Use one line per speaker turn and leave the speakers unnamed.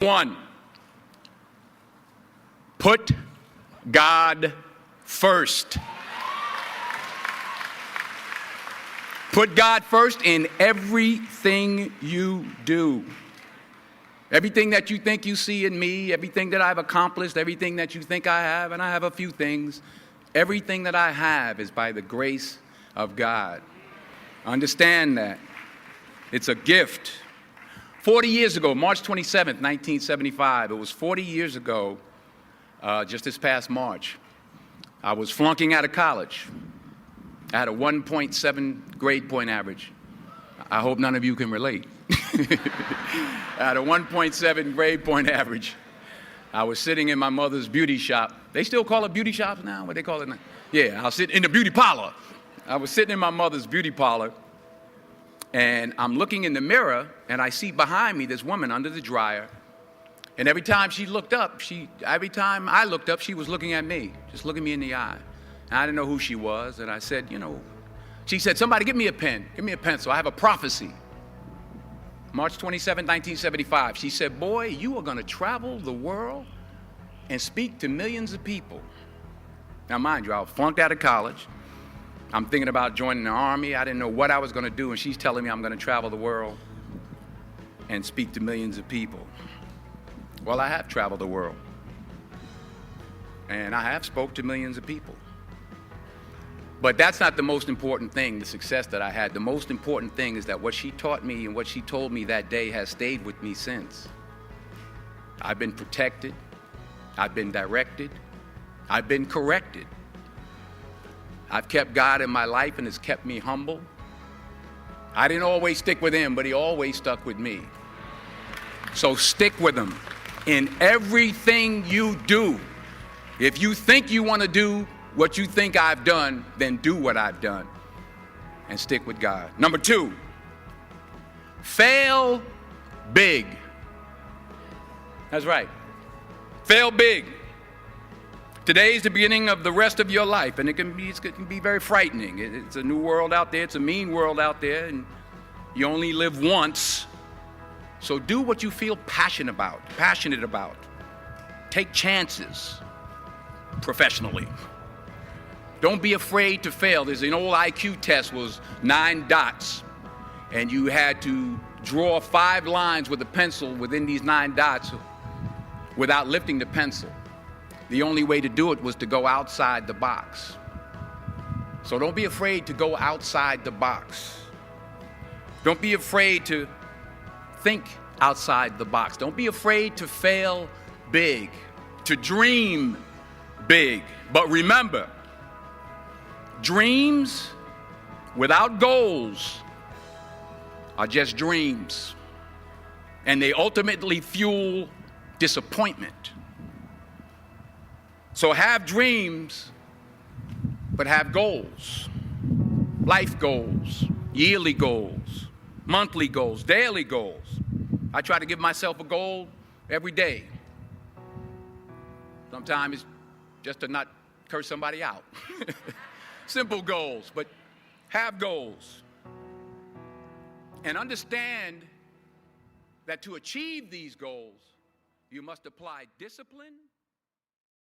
One, put God first. Put God first in everything you do. Everything that you think you see in me, everything that I've accomplished, everything that you think I have, and I have a few things, everything that I have is by the grace of God. Understand that. It's a gift. 40 years ago, March 27th, 1975, it was 40 years ago, just this past March, I was flunking out of college. I had a 1.7 grade point average. I hope none of you can relate. I had a 1.7 grade point average. I was sitting in my mother's beauty shop. They still call it beauty shops now? What they call it now? Yeah, I was sitting in the beauty parlor. I was sitting in my mother's beauty parlor, and I'm looking in the mirror, and I see behind me this woman under the dryer. And every time she looked up, every time I looked up, she was looking at me, just looking me in the eye. And I didn't know who she was, and I said, she said, somebody give me a pen, give me a pencil, I have a prophecy. March 27, 1975, she said, boy, you are gonna travel the world and speak to millions of people. Now mind you, I was flunked out of college. I'm thinking about joining the army. I didn't know what I was gonna do, and she's telling me I'm gonna travel the world and speak to millions of people. Well, I have traveled the world, and I have spoke to millions of people. But that's not the most important thing, the success that I had. The most important thing is that what she taught me and what she told me that day has stayed with me since. I've been protected, I've been directed, I've been corrected. I've kept God in my life, and it's kept me humble. I didn't always stick with him, but he always stuck with me. So stick with him in everything you do. If you think you want to do what you think I've done, then do what I've done and stick with God. Number two, fail big. That's right. Fail big. Today is the beginning of the rest of your life, and it can be very frightening. It's a new world out there. It's a mean world out there, and you only live once. So do what you feel passionate about. Take chances professionally. Don't be afraid to fail. There's an old IQ test, was 9 dots, and you had to draw 5 lines with a pencil within these 9 dots without lifting the pencil. The only way to do it was to go outside the box. So don't be afraid to go outside the box. Don't be afraid to think outside the box. Don't be afraid to fail big, to dream big. But remember, dreams without goals are just dreams, and they ultimately fuel disappointment. So have dreams, but have goals. Life goals, yearly goals, monthly goals, daily goals. I try to give myself a goal every day. Sometimes it's just to not curse somebody out. Simple goals, but have goals. And understand that to achieve these goals, you must apply discipline